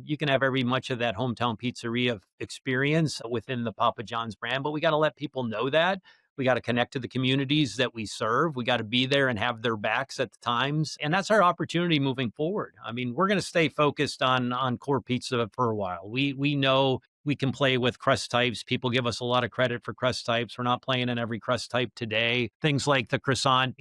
you can have every much of that hometown pizzeria experience within the Papa John's brand, but we got to let people know that. We got to connect to the communities that we serve. We got to be there and have their backs at the times. And that's our opportunity moving forward. I mean, we're going to stay focused on core pizza for a while. We know we can play with crust types. People give us a lot of credit for crust types. We're not playing in every crust type today. Things like the croissant,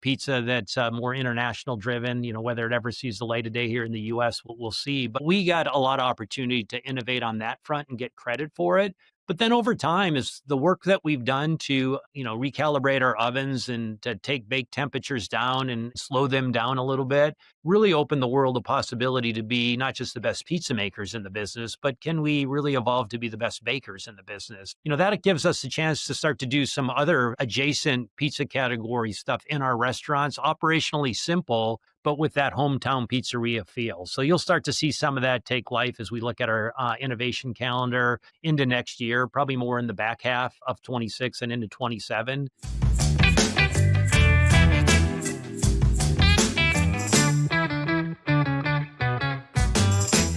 pizza that's more international driven, whether it ever sees the light of day here in the US, we'll see. But we got a lot of opportunity to innovate on that front and get credit for it. But then over time is the work that we've done to, recalibrate our ovens and to take bake temperatures down and slow them down a little bit, really opened the world of possibility to be not just the best pizza makers in the business, but can we really evolve to be the best bakers in the business? That gives us a chance to start to do some other adjacent pizza category stuff in our restaurants, operationally simple, but with that hometown pizzeria feel. So you'll start to see some of that take life as we look at our innovation calendar into next year, probably more in the back half of 26 and into 27.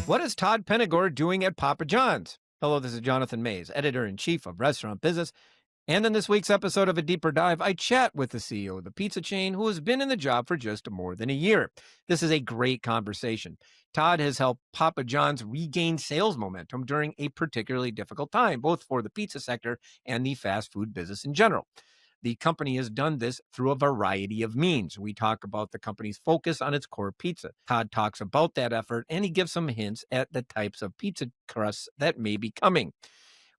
What is Todd Penegor doing at Papa John's? Hello, this is Jonathan Mays, editor-in-chief of Restaurant Business. And in this week's episode of A Deeper Dive, I chat with the CEO of the pizza chain who has been in the job for just more than a year. This is a great conversation. Todd has helped Papa John's regain sales momentum during a particularly difficult time, both for the pizza sector and the fast food business in general. The company has done this through a variety of means. We talk about the company's focus on its core pizza. Todd talks about that effort, and he gives some hints at the types of pizza crusts that may be coming.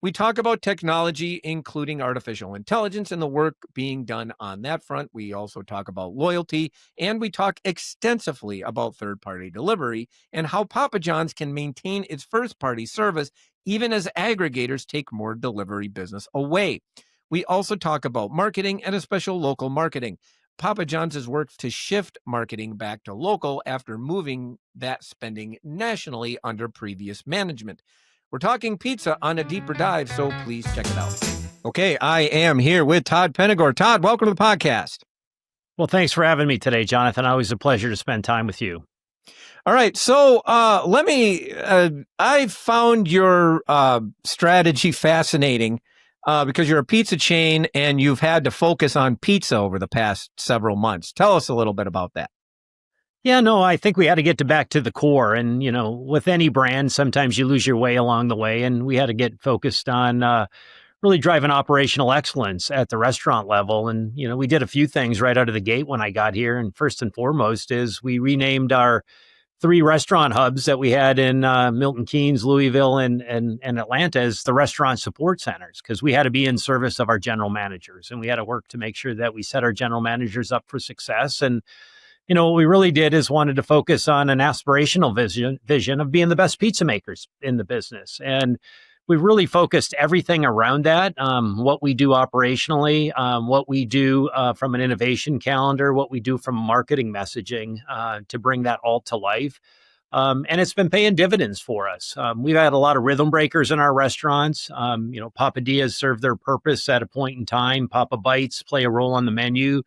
We talk about technology, including artificial intelligence and the work being done on that front. We also talk about loyalty, and we talk extensively about third-party delivery and how Papa John's can maintain its first-party service even as aggregators take more delivery business away. We also talk about marketing and especially local marketing. Papa John's has worked to shift marketing back to local after moving that spending nationally under previous management. We're talking pizza on A Deeper Dive, so please check it out. Okay, I am here with Todd Penegor. Todd, welcome to the podcast. Well, thanks for having me today, Jonathan. Always a pleasure to spend time with you. All right, so I found your strategy fascinating because you're a pizza chain and you've had to focus on pizza over the past several months. Tell us a little bit about that. Yeah, no, I think we had to get back to the core. And, with any brand, sometimes you lose your way along the way. And we had to get focused on really driving operational excellence at the restaurant level. And, we did a few things right out of the gate when I got here. And first and foremost is we renamed our 3 restaurant hubs that we had in Milton Keynes, Louisville, and Atlanta as the restaurant support centers, because we had to be in service of our general managers. And we had to work to make sure that we set our general managers up for success. And what we really did is wanted to focus on an aspirational vision of being the best pizza makers in the business. And we've really focused everything around that, what we do operationally, what we do from an innovation calendar, what we do from marketing messaging to bring that all to life. And it's been paying dividends for us. We've had a lot of rhythm breakers in our restaurants. Papa Diaz served their purpose at a point in time. Papa Bites play a role on the menu.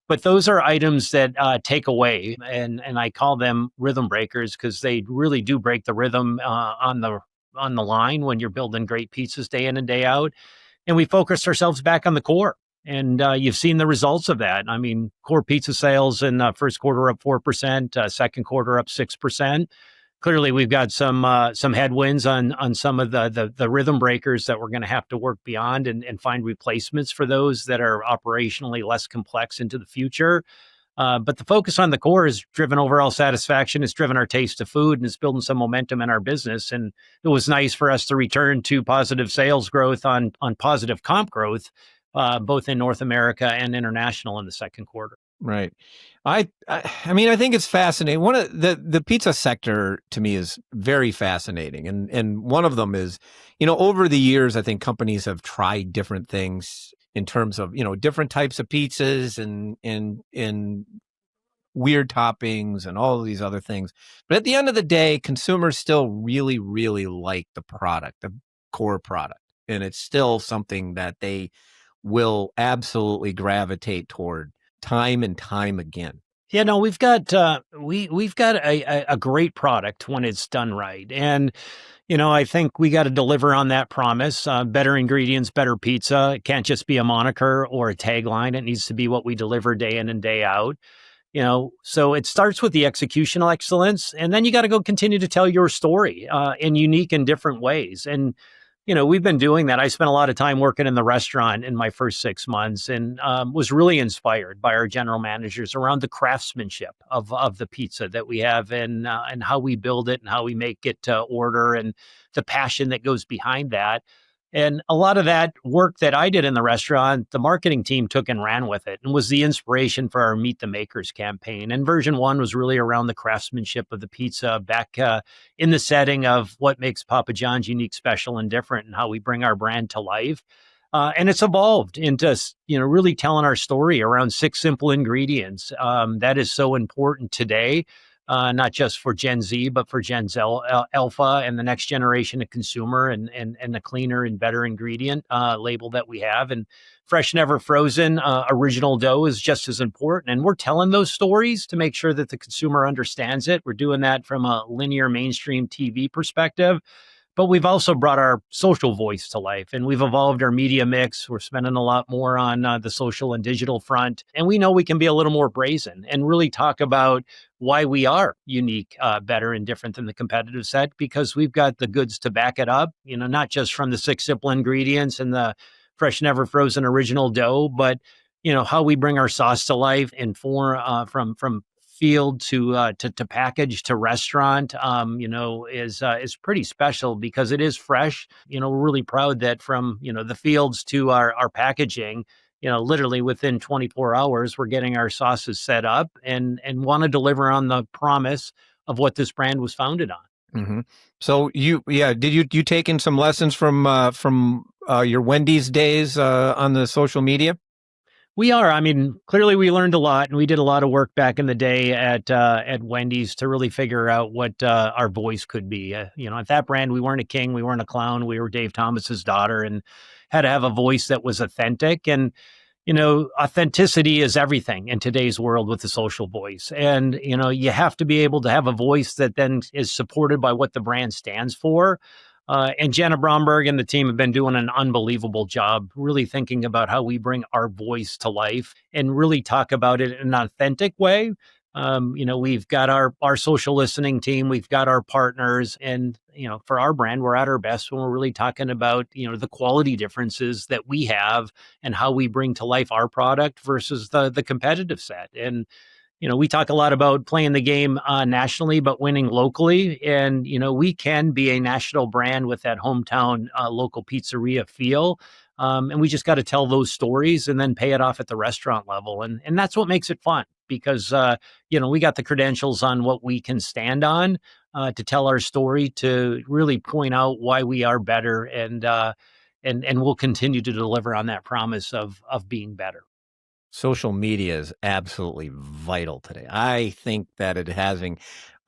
But those are items that take away, and I call them rhythm breakers because they really do break the rhythm on the line when you're building great pizzas day in and day out. And we focused ourselves back on the core, and you've seen the results of that. I mean, core pizza sales in first quarter up 4%, second quarter up 6%. Clearly, we've got some headwinds on some of the rhythm breakers that we're going to have to work beyond and find replacements for those that are operationally less complex into the future. But the focus on the core has driven overall satisfaction. It's driven our taste of food, and it's building some momentum in our business. And it was nice for us to return to positive sales growth on positive comp growth, both in North America and international in the second quarter. Right. I mean, I think it's fascinating. One of the pizza sector to me is very fascinating. And one of them is, over the years, I think companies have tried different things in terms of, different types of pizzas and weird toppings and all of these other things. But at the end of the day, consumers still really, really like the product, the core product. And it's still something that they will absolutely gravitate toward time and time again. Yeah, no, we've got a great product when it's done right, and I think we got to deliver on that promise. Better ingredients, better pizza. It can't just be a moniker or a tagline. It needs to be what we deliver day in and day out. So it starts with the executional excellence, and then you got to go continue to tell your story in unique and different ways. And we've been doing that. I spent a lot of time working in the restaurant in my first 6 months, and was really inspired by our general managers around the craftsmanship of the pizza that we have, and how we build it and how we make it to order, and the passion that goes behind that. And a lot of that work that I did in the restaurant, the marketing team took and ran with it, and was the inspiration for our Meet the Makers campaign. And version one was really around the craftsmanship of the pizza back in the setting of what makes Papa John's unique, special, and different, and how we bring our brand to life. And it's evolved into, really telling our story around six simple ingredients. That is so important today, not just for Gen Z, but for Gen Z Alpha and the next generation of consumer, and the cleaner and better ingredient label that we have. And fresh, never frozen, original dough is just as important. And we're telling those stories to make sure that the consumer understands it. We're doing that from a linear mainstream TV perspective. But we've also brought our social voice to life, and we've evolved our media mix. We're spending a lot more on the social and digital front. And we know we can be a little more brazen and really talk about why we are unique, better, and different than the competitive set, because we've got the goods to back it up, not just from the six simple ingredients and the fresh, never frozen original dough, but how we bring our sauce to life, and from field to package to restaurant, is pretty special because it is fresh. We're really proud that from the fields to our packaging, literally within 24 hours, we're getting our sauces set up, and want to deliver on the promise of what this brand was founded on. Mm-hmm. So did you take in some lessons from your Wendy's days on the social media? We are. I mean, clearly we learned a lot, and we did a lot of work back in the day at Wendy's to really figure out what our voice could be. At that brand, we weren't a king, we weren't a clown, we were Dave Thomas's daughter, and had to have a voice that was authentic. And authenticity is everything in today's world with the social voice. And you have to be able to have a voice that then is supported by what the brand stands for. And Jenna Bromberg and the team have been doing an unbelievable job, really thinking about how we bring our voice to life and really talk about it in an authentic way. We've got our social listening team, we've got our partners, and for our brand, we're at our best when we're really talking about the quality differences that we have, and how we bring to life our product versus the competitive set. And we talk a lot about playing the game nationally, but winning locally. And, we can be a national brand with that hometown local pizzeria feel. And we just got to tell those stories and then pay it off at the restaurant level. And that's what makes it fun, because, we got the credentials on what we can stand on to tell our story, to really point out why we are better. And we'll continue to deliver on that promise of being better. Social media is absolutely vital today. I think that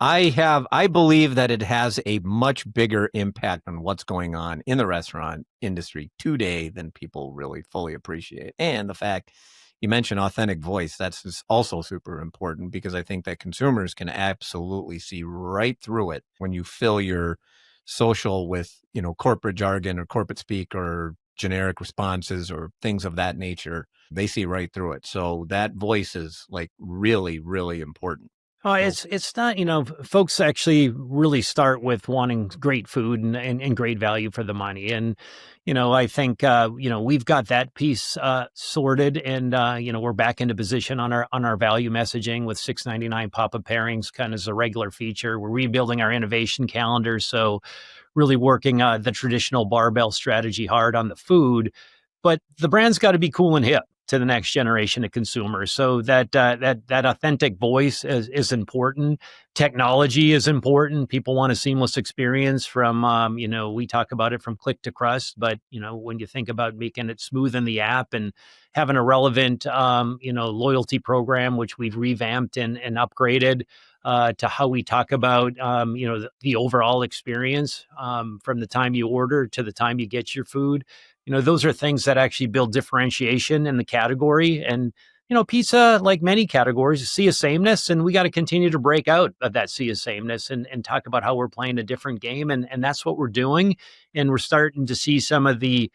I believe that it has a much bigger impact on what's going on in the restaurant industry today than people really fully appreciate. And the fact you mentioned authentic voice, that's just also super important, because I think that consumers can absolutely see right through it when you fill your social with, corporate jargon or corporate speak or generic responses or things of that nature. They see right through it. So that voice is like really, really important. Oh, it's not, folks actually really start with wanting great food and great value for the money. And, I think, we've got that piece sorted, and, we're back into position on our value messaging with $6.99 pop-up pairings kind of as a regular feature. We're rebuilding our innovation calendar. So really working the traditional barbell strategy hard on the food, but the brand's got to be cool and hip to the next generation of consumers. So that authentic voice is important. Technology is important. People want a seamless experience from, we talk about it from click to crust, but, when you think about making it smooth in the app and having a relevant, loyalty program, which we've revamped and upgraded, to how we talk about, the overall experience, from the time you order to the time you get your food. Those are things that actually build differentiation in the category. And, pizza, like many categories, a sea of sameness, and we got to continue to break out of that sea of sameness and talk about how we're playing a different game. And that's what we're doing. And we're starting to see some of the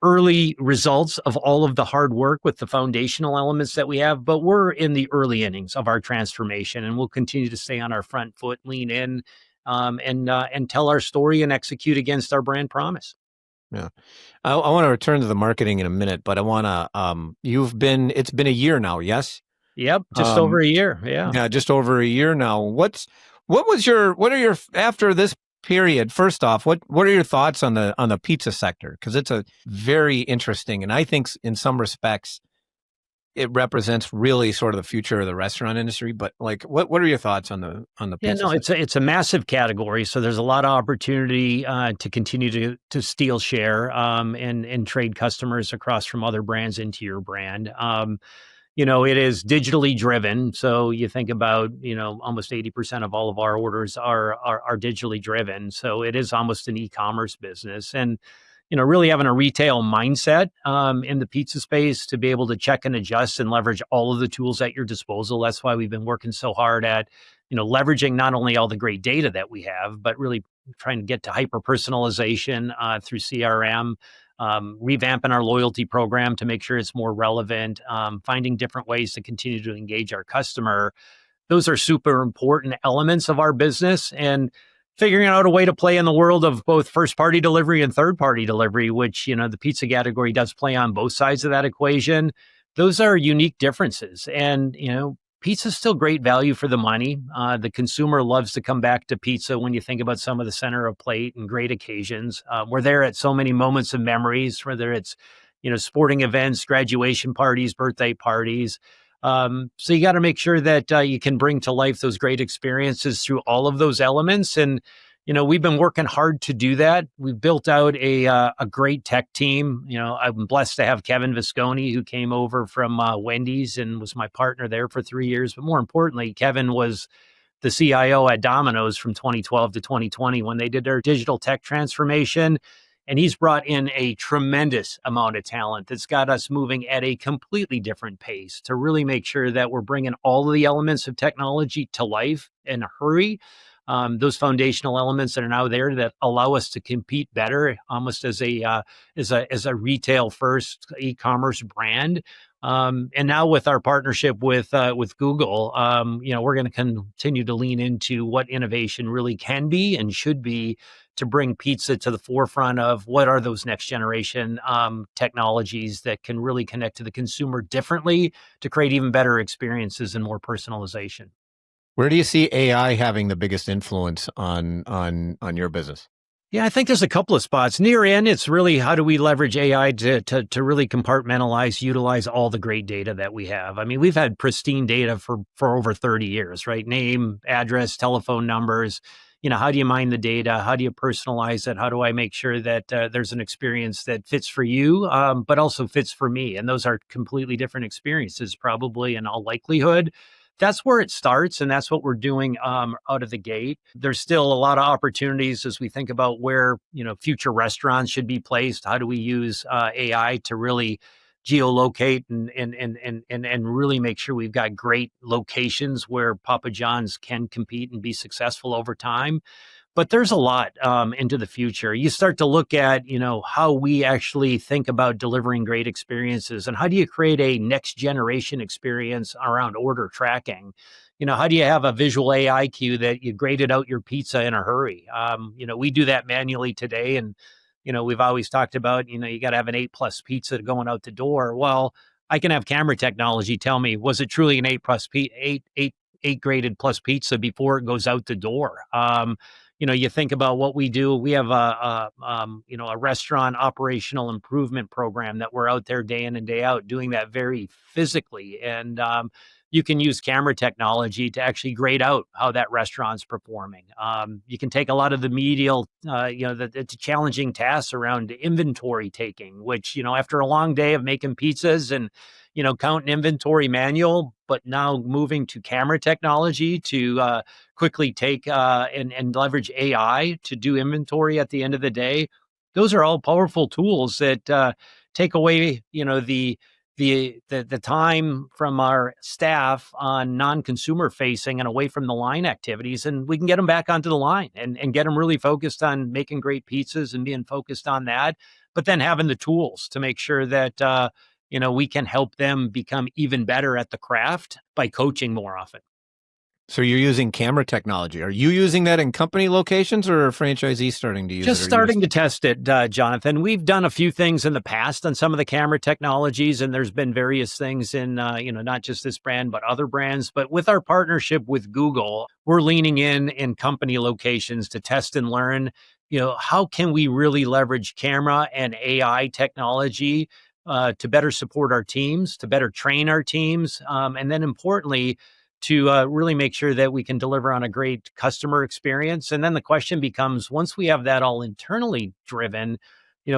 early results of all of the hard work with the foundational elements that we have, but we're in the early innings of our transformation, and we'll continue to stay on our front foot, lean in, and tell our story and execute against our brand promise. Yeah. I want to return to the marketing in a minute, but I want to, it's been a year now, yes? Yep, just over a year. Yeah. Yeah, just over a year now. After this period, first off, what are your thoughts on the pizza sector? Because it's a very interesting, and I think in some respects, it represents really sort of the future of the restaurant industry. But like, what are your thoughts on the Yeah, pizza no, sector? it's a massive category. So there's a lot of opportunity to continue to steal share and trade customers across from other brands into your brand. It is digitally driven. So you think about, almost 80% of all of our orders are digitally driven. So it is almost an e-commerce business. And, really having a retail mindset in the pizza space to be able to check and adjust and leverage all of the tools at your disposal. That's why we've been working so hard at, leveraging not only all the great data that we have, but really trying to get to hyper personalization through CRM, revamping our loyalty program to make sure it's more relevant, finding different ways to continue to engage our customer. Those are super important elements of our business, and figuring out a way to play in the world of both first party delivery and third party delivery, which, the pizza category does play on both sides of that equation. Those are unique differences. And, pizza's still great value for the money. The consumer loves to come back to pizza when you think about some of the center of plate and great occasions. We're there at so many moments of memories, whether it's, sporting events, graduation parties, birthday parties. So you got to make sure that you can bring to life those great experiences through all of those elements. And, we've been working hard to do that. We've built out a great tech team. I'm blessed to have Kevin Visconti, who came over from Wendy's and was my partner there for 3 years. But more importantly, Kevin was the CIO at Domino's from 2012 to 2020 when they did their digital tech transformation. And he's brought in a tremendous amount of talent that's got us moving at a completely different pace to really make sure that we're bringing all of the elements of technology to life in a hurry. Those foundational elements that are now there that allow us to compete better, almost as a retail first e-commerce brand. And now with our partnership with Google, we're going to continue to lean into what innovation really can be and should be to bring pizza to the forefront of what are those next generation technologies that can really connect to the consumer differently to create even better experiences and more personalization. Where do you see AI having the biggest influence on your business? Yeah, I think there's a couple of spots. Near in, it's really how do we leverage AI to really compartmentalize, utilize all the great data that we have. I mean, we've had pristine data for over 30 years, right? Name, address, telephone numbers. How do you mine the data? How do you personalize it? How do I make sure that there's an experience that fits for you, but also fits for me? And those are completely different experiences, probably in all likelihood. That's where it starts, and that's what we're doing out of the gate. There's still a lot of opportunities as we think about where future restaurants should be placed. How do we use AI to really geolocate and really make sure we've got great locations where Papa John's can compete and be successful over time? But there's a lot into the future. You start to look at, how we actually think about delivering great experiences and how do you create a next generation experience around order tracking? How do you have a visual AI cue that you graded out your pizza in a hurry? We do that manually today. And, we've always talked about, you got to have an 8+ pizza going out the door. Well, I can have camera technology tell me, was it truly an 8 graded plus pizza before it goes out the door? You think about what we do. We have a restaurant operational improvement program that we're out there day in and day out doing that very physically. And you can use camera technology to actually grade out how that restaurant's performing. You can take a lot of the medial, the challenging tasks around inventory taking, which, after a long day of making pizzas and, counting inventory manual, but now moving to camera technology to quickly take and leverage AI to do inventory at the end of the day. Those are all powerful tools that take away, the time from our staff on non-consumer facing and away from the line activities, and we can get them back onto the line and get them really focused on making great pizzas and being focused on that, but then having the tools to make sure that we can help them become even better at the craft by coaching more often. So you're using camera technology. Are you using that in company locations, or are franchisees starting to use it? Just starting to test it, Jonathan. We've done a few things in the past on some of the camera technologies, and there's been various things in, not just this brand, but other brands. But with our partnership with Google, we're leaning in company locations to test and learn, how can we really leverage camera and AI technology to better support our teams, to better train our teams, and then importantly, to really make sure that we can deliver on a great customer experience. And then the question becomes, once we have that all internally driven,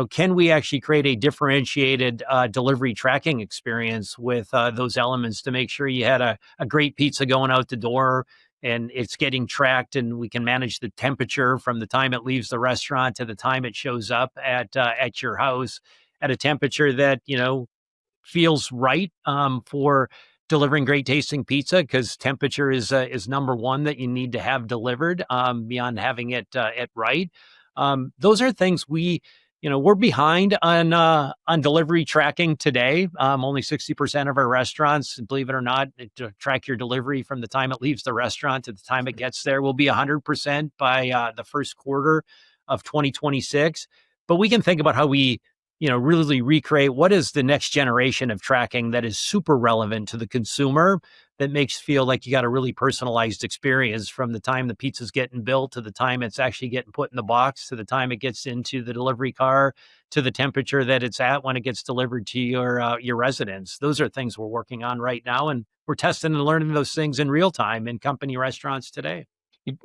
can we actually create a differentiated delivery tracking experience with those elements to make sure you had a great pizza going out the door and it's getting tracked, and we can manage the temperature from the time it leaves the restaurant to the time it shows up at your house at a temperature that, feels right for delivering great tasting pizza, because temperature is number one that you need to have delivered beyond having it right. Those are things we're behind on delivery tracking today. Only 60% of our restaurants, believe it or not, track your delivery from the time it leaves the restaurant to the time it gets there. We'll be 100% by the first quarter of 2026. But we can think about how we really recreate what is the next generation of tracking that is super relevant to the consumer, that makes feel like you got a really personalized experience from the time the pizza's getting built to the time it's actually getting put in the box to the time it gets into the delivery car to the temperature that it's at when it gets delivered to your residence. Those are things we're working on right now, and we're testing and learning those things in real time in company restaurants today.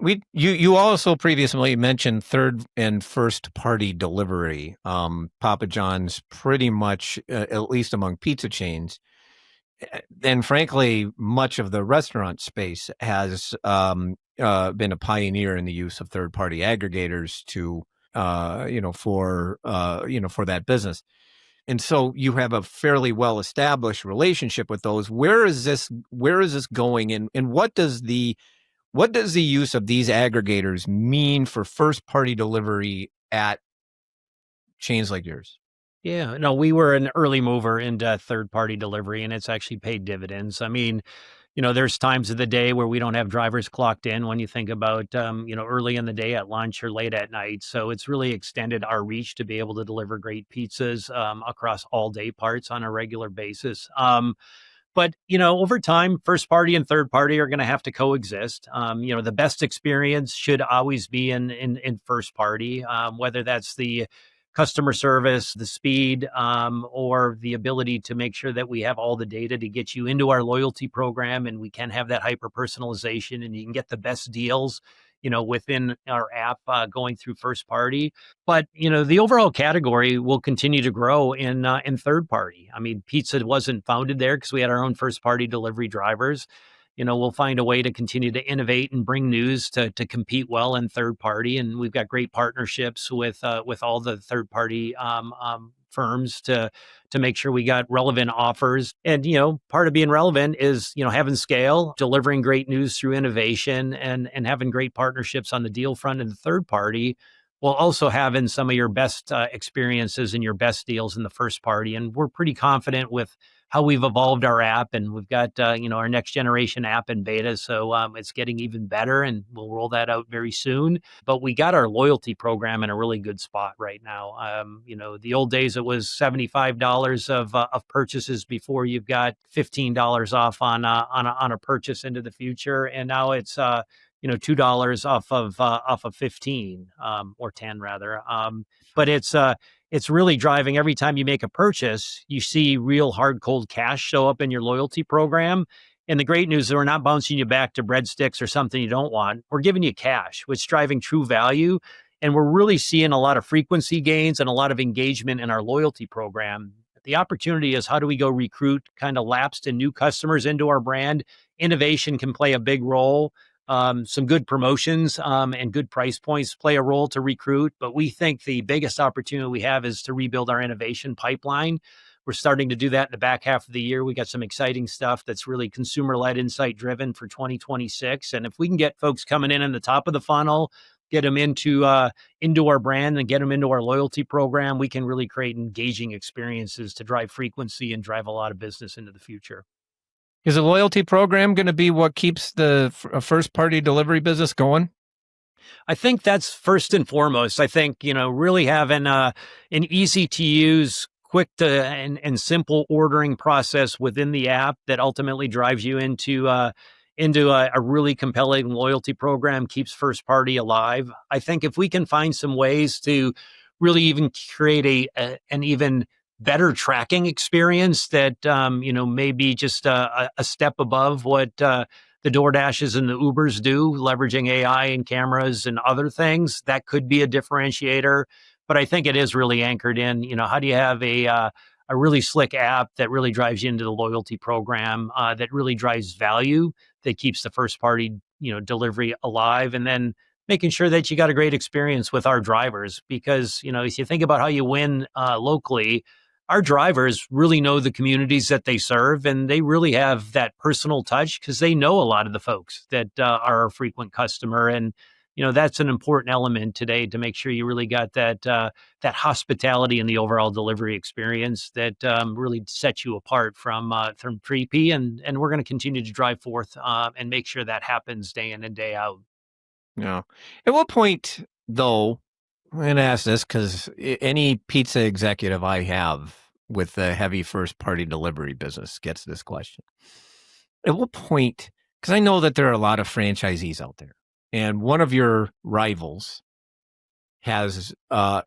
You also previously mentioned third and first party delivery. Papa John's pretty much, at least among pizza chains, and frankly, much of the restaurant space has been a pioneer in the use of third party aggregators to for that business. And so you have a fairly well established relationship with those. Where is this going, and what does the use of these aggregators mean for first party delivery at chains like yours? Yeah, no, we were an early mover into third party delivery, and it's actually paid dividends. I mean, there's times of the day where we don't have drivers clocked in when you think about, early in the day at lunch or late at night. So it's really extended our reach to be able to deliver great pizzas across all day parts on a regular basis. But, over time, first party and third party are going to have to coexist. The best experience should always be in first party, whether that's the customer service, the speed, or the ability to make sure that we have all the data to get you into our loyalty program, and we can have that hyper personalization, and you can get the best deals, within our app going through first party. But, the overall category will continue to grow in third party. I mean, pizza wasn't founded there because we had our own first party delivery drivers. We'll find a way to continue to innovate and bring news to compete well in third party. And we've got great partnerships with all the third party firms to make sure we got relevant offers. And, part of being relevant is, having scale, delivering great news through innovation, and having great partnerships on the deal front and the third party, while also having some of your best experiences and your best deals in the first party. And we're pretty confident with how we've evolved our app, and we've got, our next generation app in beta. So it's getting even better, and we'll roll that out very soon. But we got our loyalty program in a really good spot right now. The old days, it was $75 of purchases before you've got $15 off on a purchase into the future. And now it's, $2 off of 15, or 10 rather. But it's really driving. Every time you make a purchase, you see real hard, cold cash show up in your loyalty program. And the great news is we're not bouncing you back to breadsticks or something you don't want. We're giving you cash, which is driving true value. And we're really seeing a lot of frequency gains and a lot of engagement in our loyalty program. The opportunity is, how do we go recruit kind of lapsed and new customers into our brand? Innovation can play a big role. Some good promotions and good price points play a role to recruit. But we think the biggest opportunity we have is to rebuild our innovation pipeline. We're starting to do that in the back half of the year. We got some exciting stuff that's really consumer-led, insight-driven for 2026. And if we can get folks coming in the top of the funnel, get them into our brand and get them into our loyalty program, we can really create engaging experiences to drive frequency and drive a lot of business into the future. Is a loyalty program going to be what keeps the first-party delivery business going? I think that's first and foremost. I think, really having an easy to use, quick to and simple ordering process within the app that ultimately drives you into a really compelling loyalty program keeps first party alive. I think if we can find some ways to really even create an even better tracking experience that maybe just a step above what the DoorDashes and the Ubers do, leveraging AI and cameras and other things, that could be a differentiator. But I think it is really anchored in, how do you have a really slick app that really drives you into the loyalty program, that really drives value, that keeps the first party, delivery alive, and then making sure that you got a great experience with our drivers. Because, if you think about how you win locally, our drivers really know the communities that they serve, and they really have that personal touch because they know a lot of the folks that are a frequent customer. And, that's an important element today to make sure you really got that hospitality in the overall delivery experience that really sets you apart from 3P. And we're going to continue to drive forth and make sure that happens day in and day out. Yeah. At what point, though, I'm going to ask this because any pizza executive I have with a heavy first-party delivery business gets this question. At what point, because I know that there are a lot of franchisees out there, and one of your rivals has, some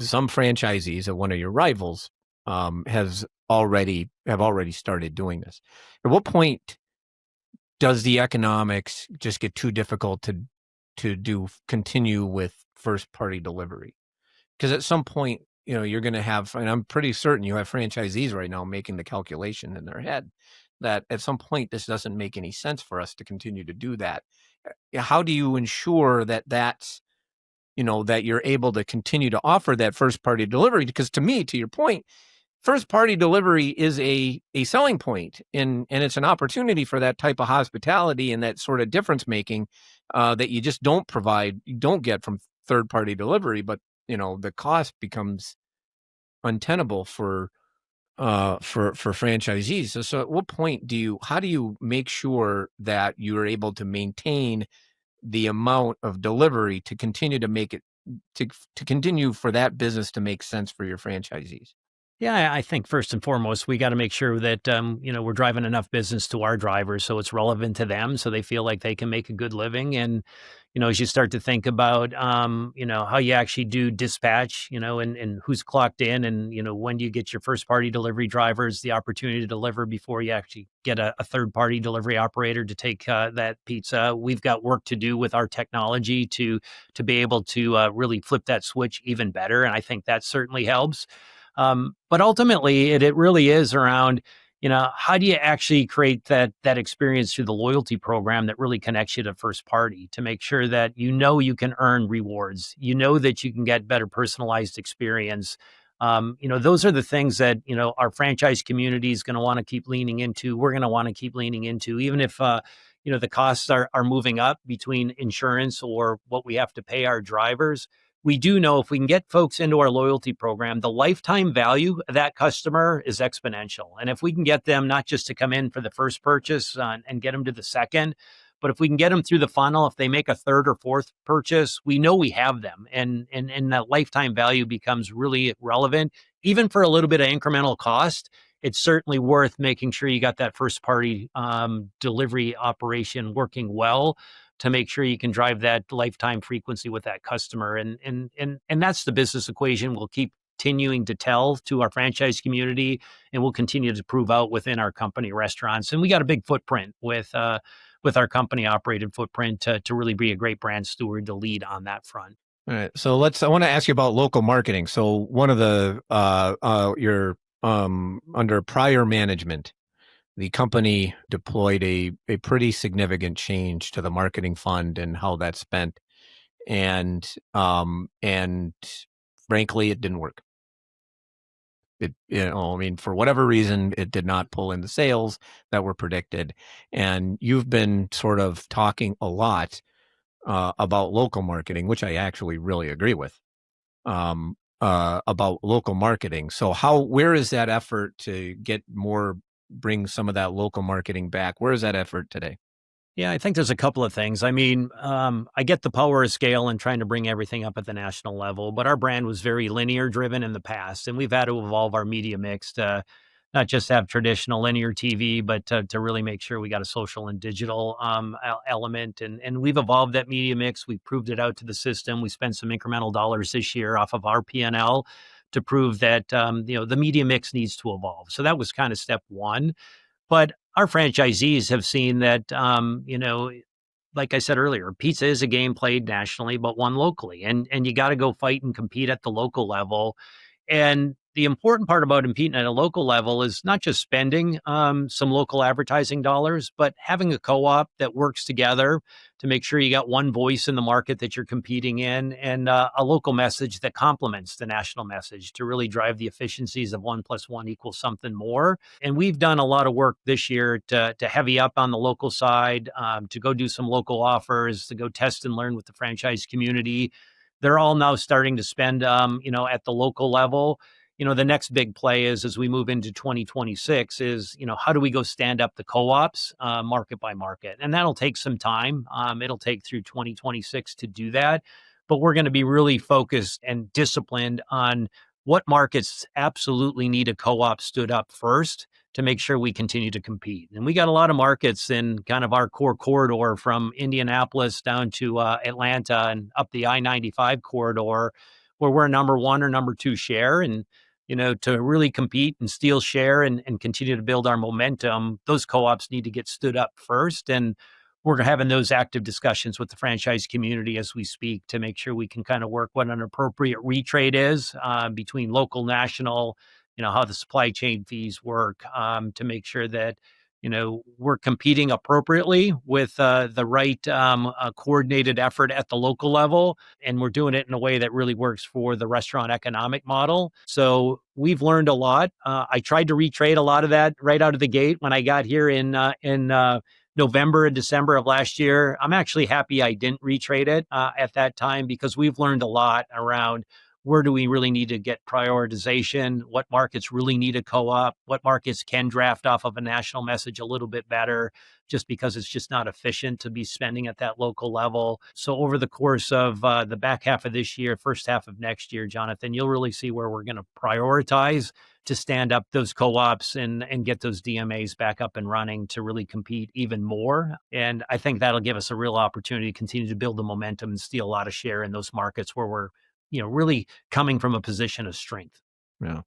franchisees of one of your rivals have already started doing this. At what point does the economics just get too difficult to continue with first party delivery? Because at some point, you're going to have, and I'm pretty certain you have franchisees right now making the calculation in their head that at some point this doesn't make any sense for us to continue to do that. How do you ensure that that's, that you're able to continue to offer that first party delivery? Because to me, to your point, first party delivery is a selling point, and it's an opportunity for that type of hospitality and that sort of difference making that you just don't get from third party delivery. But the cost becomes untenable for franchisees. So at what point how do you make sure that you're able to maintain the amount of delivery to continue to make it to continue for that business to make sense for your franchisees? Yeah, I think first and foremost, we got to make sure that, we're driving enough business to our drivers so it's relevant to them, so they feel like they can make a good living. And, as you start to think about, how you actually do dispatch, and who's clocked in and, when do you get your first party delivery drivers the opportunity to deliver before you actually get a third party delivery operator to take that pizza. We've got work to do with our technology to be able to really flip that switch even better. And I think that certainly helps. But ultimately, it really is around, how do you actually create that experience through the loyalty program that really connects you to first party to make sure that you can earn rewards, that you can get better personalized experience. Those are the things that, our franchise community is going to want to keep leaning into. We're going to want to keep leaning into, even if, the costs are moving up between insurance or what we have to pay our drivers. We do know if we can get folks into our loyalty program, the lifetime value of that customer is exponential. And if we can get them not just to come in for the first purchase and get them to the second, but if we can get them through the funnel, if they make a third or fourth purchase, we know we have them. And that lifetime value becomes really relevant. Even for a little bit of incremental cost, it's certainly worth making sure you got that first party delivery operation working well to make sure you can drive that lifetime frequency with that customer. And that's the business equation we'll keep continuing to tell to our franchise community, and we'll continue to prove out within our company restaurants. And we got a big footprint with our company operated footprint to really be a great brand steward to lead on that front. All right. So I want to ask you about local marketing. So one of the, your under prior management, the company deployed a pretty significant change to the marketing fund and how that's spent. And frankly, it didn't work. for whatever reason, it did not pull in the sales that were predicted. And you've been sort of talking a lot about local marketing, which I actually really agree with, about local marketing. So where is that effort to bring some of that local marketing back? Where is that effort today? Yeah, I think there's a couple of things. I mean, I get the power of scale and trying to bring everything up at the national level, but our brand was very linear driven in the past, and we've had to evolve our media mix to not just have traditional linear TV, but to really make sure we got a social and digital element. And we've evolved that media mix. We've proved it out to the system. We spent some incremental dollars this year off of our P&L to prove that the media mix needs to evolve. So that was kind of step one. But our franchisees have seen that, like I said earlier, pizza is a game played nationally, but won locally. And you got to go fight and compete at the local level. And the important part about competing at a local level is not just spending some local advertising dollars, but having a co-op that works together to make sure you got one voice in the market that you're competing in, and a local message that complements the national message to really drive the efficiencies of 1+1 = something more. And we've done a lot of work this year to heavy up on the local side, to go do some local offers, to go test and learn with the franchise community. They're all now starting to spend, at the local level. The next big play is, as we move into 2026, is, how do we go stand up the co-ops market by market? And that'll take some time. It'll take through 2026 to do that. But we're going to be really focused and disciplined on what markets absolutely need a co-op stood up first to make sure we continue to compete. And we got a lot of markets in kind of our core corridor from Indianapolis down to Atlanta and up the I-95 corridor, where we're number one or number two share. And to really compete and steal share and continue to build our momentum, those co-ops need to get stood up first. And we're having those active discussions with the franchise community as we speak to make sure we can kind of work what an appropriate retrade is between local, national, how the supply chain fees work, to make sure that we're competing appropriately with the right coordinated effort at the local level. And we're doing it in a way that really works for the restaurant economic model. So we've learned a lot. I tried to retrade a lot of that right out of the gate when I got here in November and December of last year. I'm actually happy I didn't retrade it at that time, because we've learned a lot around where do we really need to get prioritization, what markets really need a co-op, what markets can draft off of a national message a little bit better, just because it's just not efficient to be spending at that local level. So over the course of the back half of this year, first half of next year, Jonathan, you'll really see where we're going to prioritize to stand up those co-ops and get those DMAs back up and running to really compete even more. And I think that'll give us a real opportunity to continue to build the momentum and steal a lot of share in those markets where we're really coming from a position of strength. Yeah.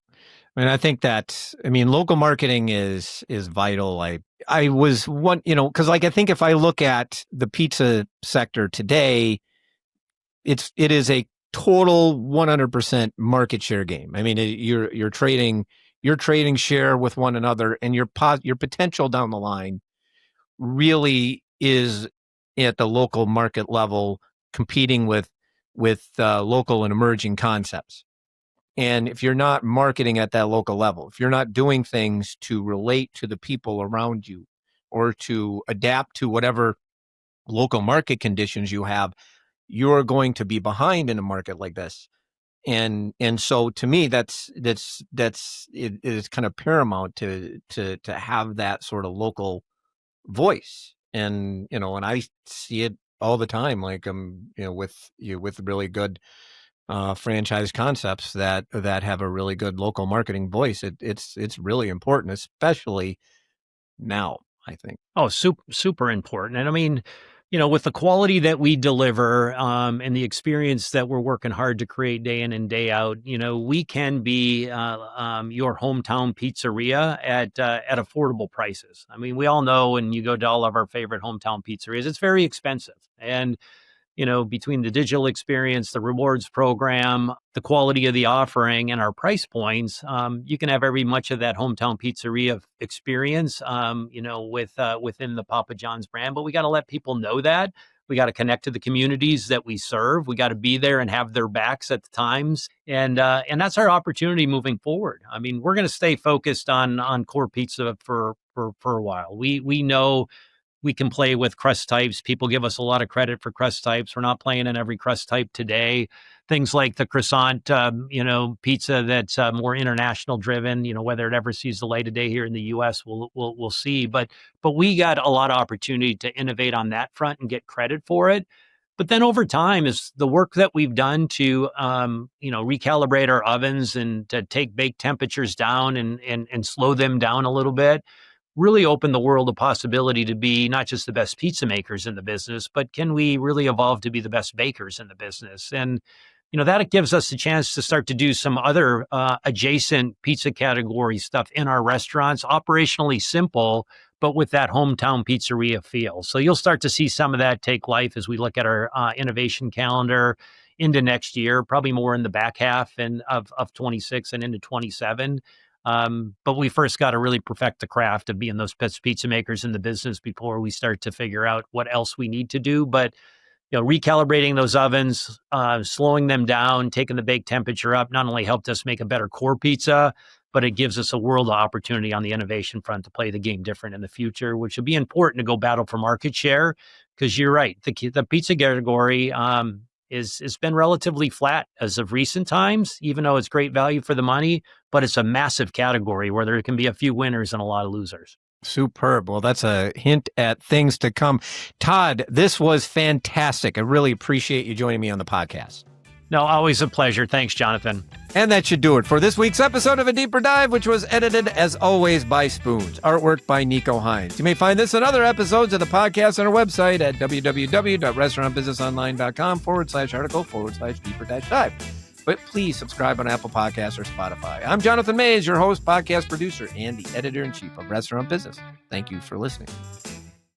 I think local marketing is vital. I was one, because I think if I look at the pizza sector today, it is a total 100% market share game. You're trading share with one another, and your potential down the line really is at the local market level, competing with local and emerging concepts. And if you're not marketing at that local level, if you're not doing things to relate to the people around you or to adapt to whatever local market conditions you have, you're going to be behind in a market like this. And so to me, it is kind of paramount to have that sort of local voice. And and I see it all the time, like with really good franchise concepts that have a really good local marketing voice. It's really important, especially now, I think. Oh, super important. And with the quality that we deliver, and the experience that we're working hard to create day in and day out, we can be your hometown pizzeria at affordable prices. We all know when you go to all of our favorite hometown pizzerias, it's very expensive. And between the digital experience, the rewards program, the quality of the offering, and our price points, you can have every much of that hometown pizzeria experience, within the Papa John's brand. But we got to let people know that We got to connect to the communities that we serve. We got to be there and have their backs at the times. And that's our opportunity moving forward. I mean, we're going to stay focused on core pizza for a while. We know we can play with crust types. People give us a lot of credit for crust types. We're not playing in every crust type today. Things like the croissant, pizza that's more international driven. Whether it ever sees the light of day here in the U.S., we'll see. But we got a lot of opportunity to innovate on that front and get credit for it. But then over time is the work that we've done to, recalibrate our ovens and to take bake temperatures down and slow them down a little bit. Really opened the world of possibility to be not just the best pizza makers in the business, but can we really evolve to be the best bakers in the business? And, that gives us a chance to start to do some other adjacent pizza category stuff in our restaurants, operationally simple, but with that hometown pizzeria feel. So you'll start to see some of that take life as we look at our innovation calendar into next year, probably more in the back half of 26 and into 27. But we first got to really perfect the craft of being those best pizza makers in the business before we start to figure out what else we need to do. But, recalibrating those ovens, slowing them down, taking the bake temperature up, not only helped us make a better core pizza, but it gives us a world of opportunity on the innovation front to play the game different in the future, which will be important to go battle for market share. Because you're right, the pizza category has been relatively flat as of recent times, even though it's great value for the money, but it's a massive category where there can be a few winners and a lot of losers. Superb. Well, that's a hint at things to come. Todd, this was fantastic. I really appreciate you joining me on the podcast. No, always a pleasure. Thanks, Jonathan. And that should do it for this week's episode of A Deeper Dive, which was edited, as always, by Spoons. Artwork by Nico Hines. You may find this and other episodes of the podcast on our website at www.restaurantbusinessonline.com/article/deeper-dive. But please subscribe on Apple Podcasts or Spotify. I'm Jonathan Mays, your host, podcast producer, and the editor-in-chief of Restaurant Business. Thank you for listening.